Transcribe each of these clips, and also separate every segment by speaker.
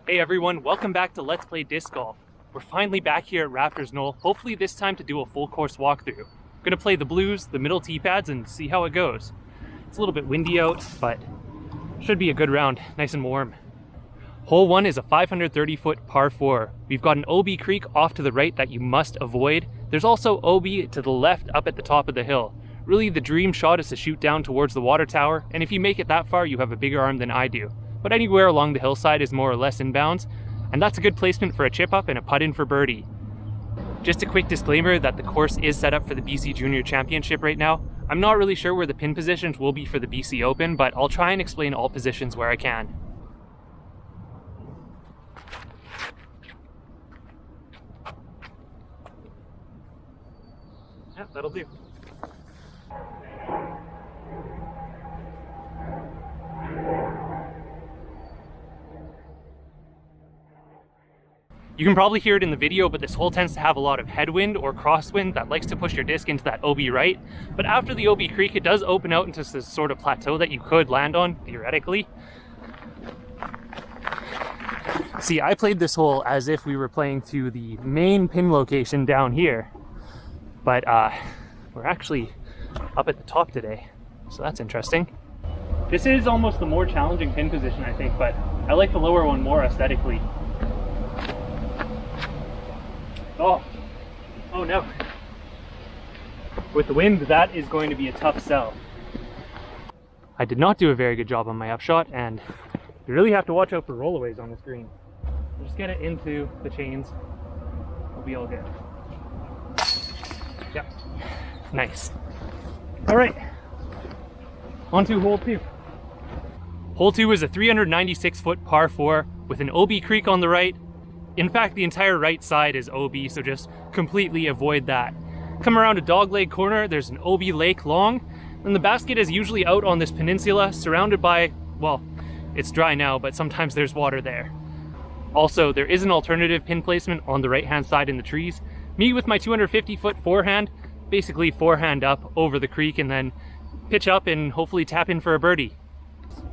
Speaker 1: Hey everyone, welcome back to Let's Play Disc Golf. We're finally back here at Raptors Knoll, hopefully this time to do a full course walkthrough. I'm gonna play the blues, the middle tee pads, and see how it goes. It's a little bit windy out, but should be a good round, nice and warm. Hole 1 is a 530-foot par 4. We've got an OB creek off to the right that you must avoid. There's also OB to the left up at the top of the hill. Really, the dream shot is to shoot down towards the water tower, and if you make it that far, you have a bigger arm than I do. But anywhere along the hillside is more or less in bounds, and that's a good placement for a chip up and a putt in for birdie. Just a quick disclaimer that the course is set up for the BC Junior Championship right now. I'm not really sure where the pin positions will be for the BC Open, but I'll try and explain all positions where I can. Yeah, that'll do. You can probably hear it in the video, but this hole tends to have a lot of headwind or crosswind that likes to push your disc into that OB right. But after the OB creek, it does open out into this sort of plateau that you could land on, theoretically. See, I played this hole as if we were playing to the main pin location down here. But we're actually up at the top today, so that's interesting. This is almost the more challenging pin position, I think, but I like the lower one more aesthetically. Oh no. With the wind, that is going to be a tough sell. I did not do a very good job on my upshot, and you really have to watch out for rollaways on this green. Just get it into the chains. We'll be all good. Yep. Nice. All right. On to hole 2. Hole 2 is a 396-foot par 4 with an OB creek on the right. In fact, the entire right side is OB, so just completely avoid that. Come around a dogleg corner, there's an OB lake long, and the basket is usually out on this peninsula, surrounded by, well, it's dry now, but sometimes there's water there. Also, there is an alternative pin placement on the right-hand side in the trees. Me with my 250-foot forehand, basically forehand up over the creek and then pitch up and hopefully tap in for a birdie.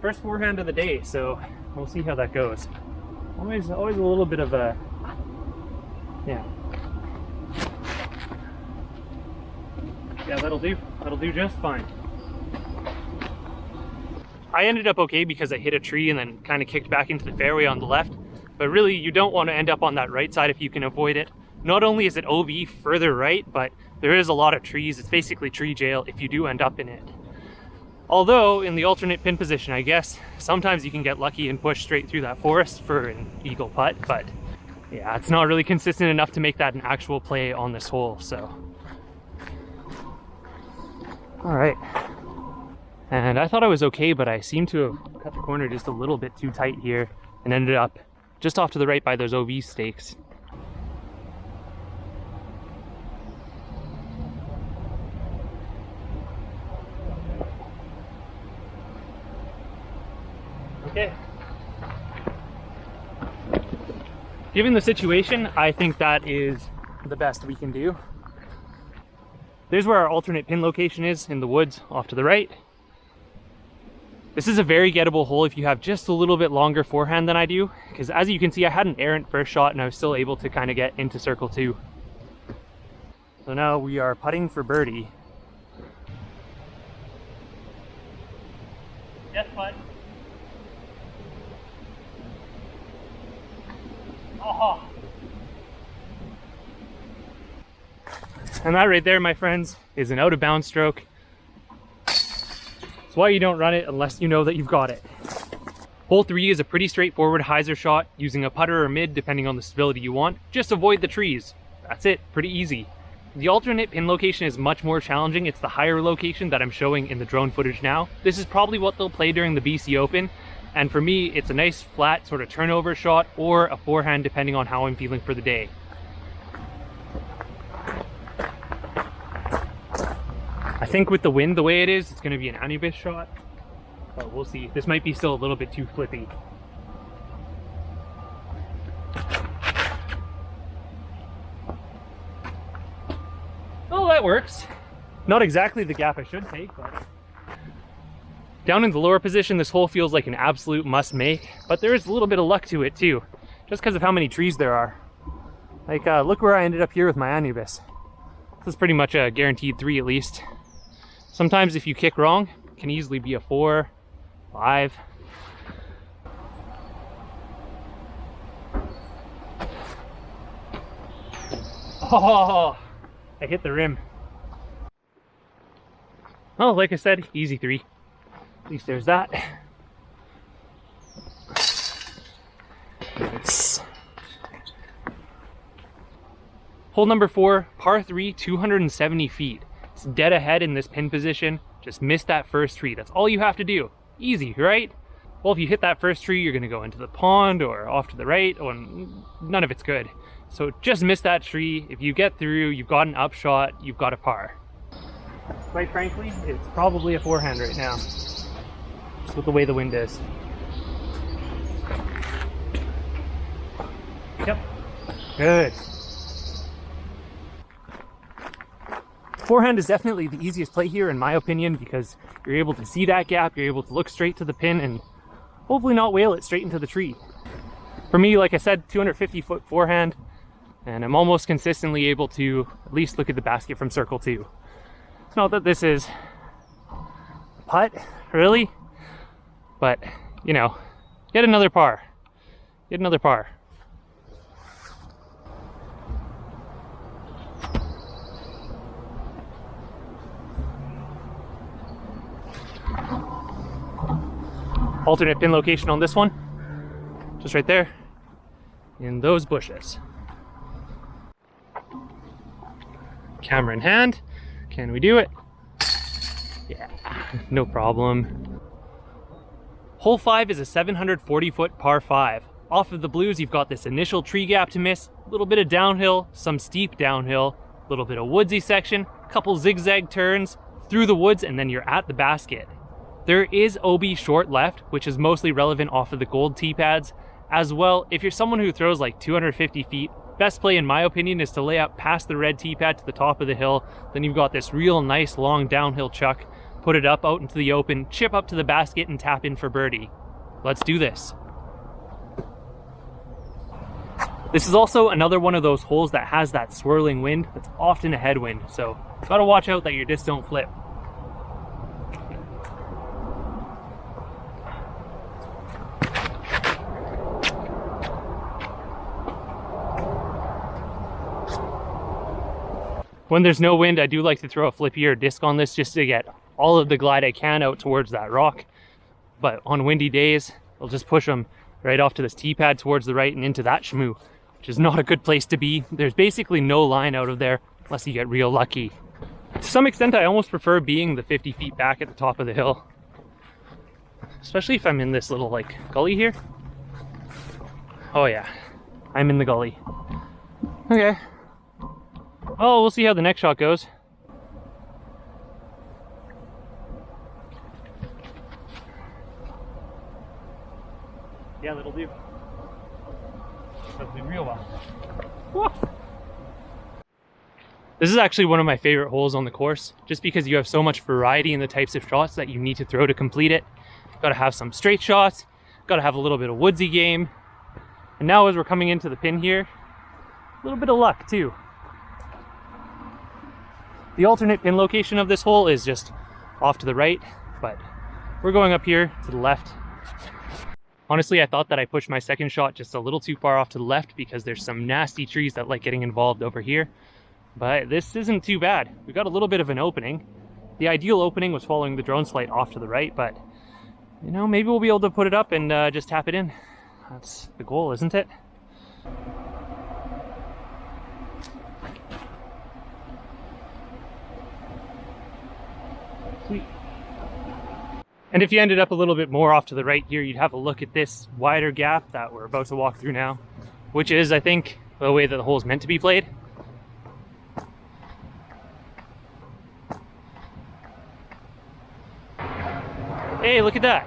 Speaker 1: First forehand of the day, so we'll see how that goes. Always a little bit of a, yeah, that'll do just fine. I ended up okay because I hit a tree and then kind of kicked back into the fairway on the left, but really you don't want to end up on that right side if you can avoid it. Not only is it OB further right, but there is a lot of trees. It's basically tree jail if you do end up in it. Although, in the alternate pin position, I guess, sometimes you can get lucky and push straight through that forest for an eagle putt, but yeah, it's not really consistent enough to make that an actual play on this hole, so. All right. And I thought I was okay, but I seem to have cut the corner just a little bit too tight here and ended up just off to the right by those OB stakes. Okay. Given the situation, I think that is the best we can do. There's where our alternate pin location is, in the woods off to the right. This is a very gettable hole if you have just a little bit longer forehand than I do, because as you can see, I had an errant first shot and I was still able to kind of get into circle 2. So now we are putting for birdie. Yes, putt. Oh. And that right there, my friends, is an out of bounds stroke. It's why you don't run it unless you know that you've got it. Hole 3 is a pretty straightforward hyzer shot using a putter or mid depending on the stability you want. Just avoid the trees. That's it, pretty easy. The alternate pin location is much more challenging. It's the higher location that I'm showing in the drone footage now. This is probably what they'll play during the BC Open. And for me, it's a nice flat sort of turnover shot or a forehand depending on how I'm feeling for the day. I think with the wind the way it is, it's going to be an anubis shot, but we'll see. This might be still a little bit too flippy. Oh, that works. Not exactly the gap I should take, but Down in the lower position, this hole feels like an absolute must make, but there is a little bit of luck to it too. just because of how many trees there are. Like, look where I ended up here with my anubis. This is pretty much a guaranteed 3 at least. Sometimes if you kick wrong, it can easily be a 4, 5. Oh, I hit the rim. Oh, like I said, easy 3. At least there's that. Nice. Hole number 4, par 3, 270 feet. It's dead ahead in this pin position. Just miss that first tree. That's all you have to do. Easy, right? Well, if you hit that first tree, you're gonna go into the pond or off to the right, or none of it's good. So just miss that tree. If you get through, you've got an upshot, you've got a par. Quite frankly, it's probably a forehand right now. Just with the way the wind is. Yep. Good. Forehand is definitely the easiest play here in my opinion, because you're able to see that gap, you're able to look straight to the pin and hopefully not whale it straight into the tree. For me, like I said, 250-foot forehand, and I'm almost consistently able to at least look at the basket from circle 2. Not that this is a putt, really, but, you know, get another par. Get another par. Alternate pin location on this one, just right there in those bushes. Camera in hand, can we do it? Yeah, no problem. Hole 5 is a 740-foot par 5. Off of the blues, you've got this initial tree gap to miss, a little bit of downhill, some steep downhill, a little bit of woodsy section, a couple zigzag turns through the woods, and then you're at the basket. There is OB short left, which is mostly relevant off of the gold tee pads. As well, if you're someone who throws like 250 feet, best play in my opinion is to lay up past the red tee pad to the top of the hill. Then you've got this real nice long downhill chuck. Put it up out into the open, chip up to the basket and tap in for birdie. Let's do this. This is also another one of those holes that has that swirling wind that's often a headwind, so gotta watch out that your discs don't flip. When there's no wind, I do like to throw a flippier disc on this just to get all of the glide I can out towards that rock. But on windy days, I'll just push them right off to this tee pad towards the right and into that shmoo, which is not a good place to be. There's basically no line out of there unless you get real lucky. To some extent, I almost prefer being the 50 feet back at the top of the hill, especially if I'm in this little like gully here. Oh yeah, I'm in the gully. Okay. Oh, we'll see how the next shot goes. Yeah, that'll do. That'll do real well. Whoa. This is actually one of my favorite holes on the course, just because you have so much variety in the types of shots that you need to throw to complete it. Gotta have some straight shots, gotta have a little bit of woodsy game. And now as we're coming into the pin here, a little bit of luck too. The alternate pin location of this hole is just off to the right, but we're going up here to the left. Honestly, I thought that I pushed my second shot just a little too far off to the left because there's some nasty trees that like getting involved over here. But this isn't too bad. We got a little bit of an opening. The ideal opening was following the drone slight off to the right, but you know, maybe we'll be able to put it up and just tap it in. That's the goal, isn't it? Sweet. And if you ended up a little bit more off to the right here, you'd have a look at this wider gap that we're about to walk through now, which is, I think, the way that the hole is meant to be played. Hey, look at that.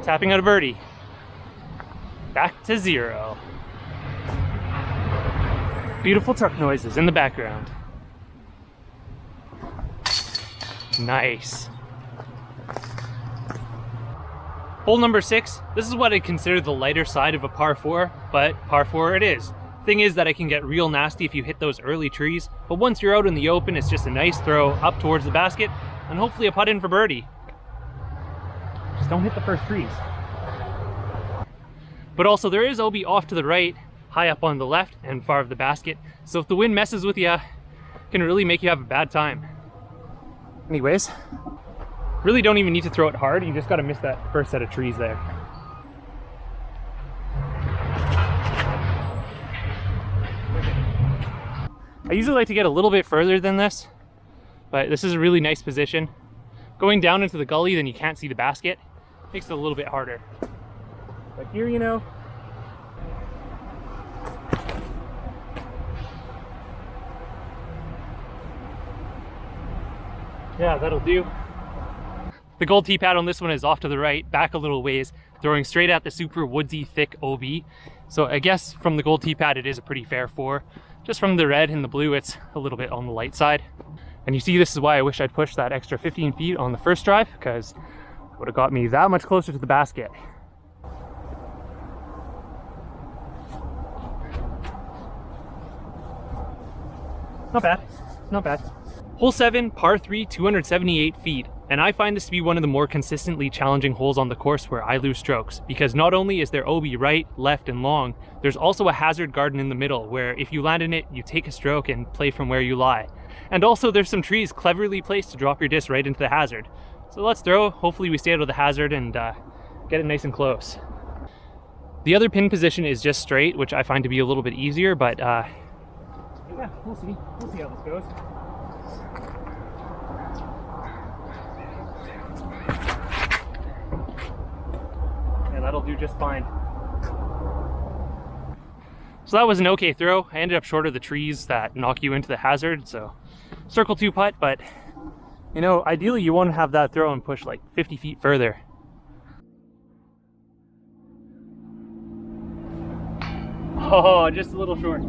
Speaker 1: Tapping out a birdie. Back to 0. Beautiful truck noises in the background. Nice. Hole number 6, this is what I consider the lighter side of a par 4, but par 4 it is. Thing is that it can get real nasty if you hit those early trees, but once you're out in the open, it's just a nice throw up towards the basket, and hopefully a putt in for birdie. Just don't hit the first trees. But also there is OB off to the right, high up on the left and far of the basket, so if the wind messes with you, it can really make you have a bad time. Anyways, really don't even need to throw it hard, you just gotta miss that first set of trees there. I usually like to get a little bit further than this, but this is a really nice position. Going down into the gully, then you can't see the basket, makes it a little bit harder. But here, you know, yeah, that'll do. The gold tee pad on this one is off to the right, back a little ways, throwing straight at the super woodsy, thick OB. So I guess from the gold tee pad, it is a pretty fair 4. Just from the red and the blue, it's a little bit on the light side. And you see, this is why I wish I'd pushed that extra 15 feet on the first drive, because it would have got me that much closer to the basket. Not bad, not bad. Hole 7, par 3, 278 feet. And I find this to be one of the more consistently challenging holes on the course where I lose strokes, because not only is there OB right, left, and long, there's also a hazard garden in the middle where if you land in it, you take a stroke and play from where you lie. And also there's some trees cleverly placed to drop your disc right into the hazard. So let's throw, hopefully we stay out of the hazard and get it nice and close. The other pin position is just straight, which I find to be a little bit easier, but yeah, we'll see how this goes. That'll do just fine. So that was an okay throw. I ended up short of the trees that knock you into the hazard, so circle 2 putt, but you know, ideally you want to have that throw and push like 50 feet further. Oh, just a little short.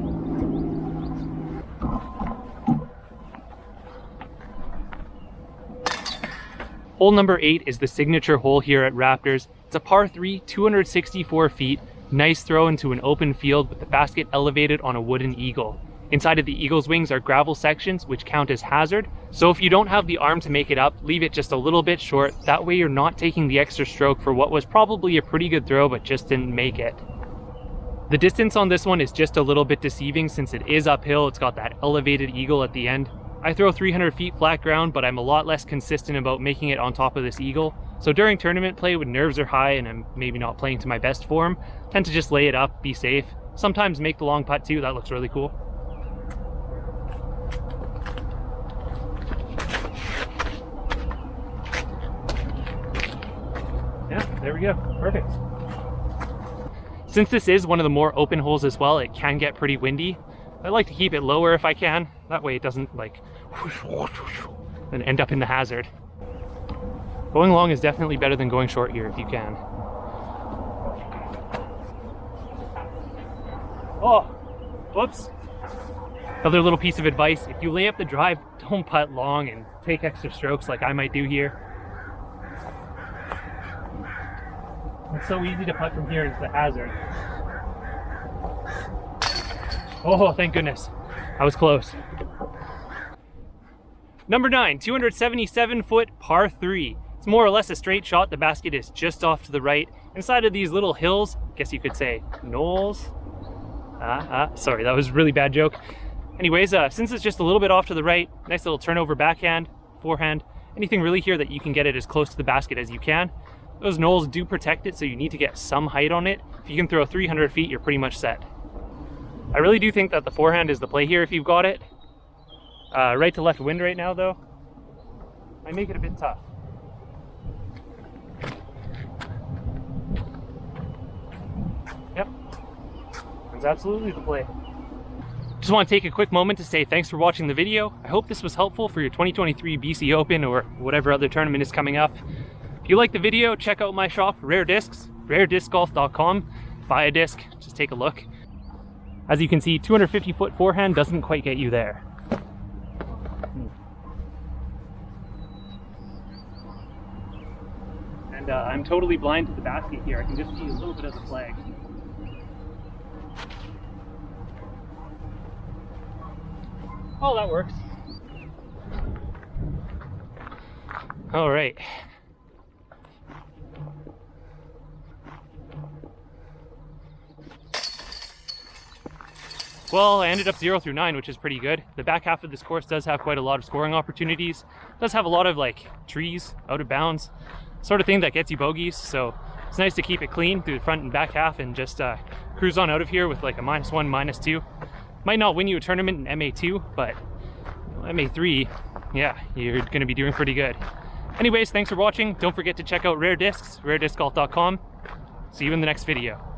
Speaker 1: Hole number 8 is the signature hole here at Raptors. It's a par 3, 264 feet, nice throw into an open field with the basket elevated on a wooden eagle. Inside of the eagle's wings are gravel sections which count as hazard, so if you don't have the arm to make it up, leave it just a little bit short, that way you're not taking the extra stroke for what was probably a pretty good throw but just didn't make it. The distance on this one is just a little bit deceiving since it is uphill, it's got that elevated eagle at the end. I throw 300 feet flat ground, but I'm a lot less consistent about making it on top of this eagle. So during tournament play when nerves are high and I'm maybe not playing to my best form, tend to just lay it up, be safe. Sometimes make the long putt too, that looks really cool. Yeah, there we go, perfect. Since this is one of the more open holes as well, it can get pretty windy. I like to keep it lower if I can, that way it doesn't like and end up in the hazard. Going long is definitely better than going short here if you can. Oh, whoops. Another little piece of advice, if you lay up the drive, don't putt long and take extra strokes like I might do here. It's so easy to putt from here into the hazard. Oh, thank goodness. I was close. Number 9, 277 foot par 3. It's more or less a straight shot. The basket is just off to the right. Inside of these little hills, I guess you could say knolls. Sorry, that was a really bad joke. Anyways, since it's just a little bit off to the right, nice little turnover backhand, forehand, anything really here that you can get it as close to the basket as you can. Those knolls do protect it, so you need to get some height on it. If you can throw 300 feet, you're pretty much set. I really do think that the forehand is the play here if you've got it. Right to left wind right now though, might make it a bit tough. Yep, that's absolutely the play. Just want to take a quick moment to say thanks for watching the video. I hope this was helpful for your 2023 BC Open or whatever other tournament is coming up. If you like the video, check out my shop, Rare Discs, rarediscgolf.com. Buy a disc, just take a look. As you can see, 250 foot forehand doesn't quite get you there. And I'm totally blind to the basket here. I can just see a little bit of the flag. Oh, that works. All right. Well, I ended up 0 through 9, which is pretty good. The back half of this course does have quite a lot of scoring opportunities. It does have a lot of like trees, out of bounds, sort of thing that gets you bogeys. So it's nice to keep it clean through the front and back half and just cruise on out of here with like a -1, -2. Might not win you a tournament in MA2, but MA3, yeah, you're gonna be doing pretty good. Anyways, thanks for watching. Don't forget to check out Rare Discs, rarediscgolf.com. See you in the next video.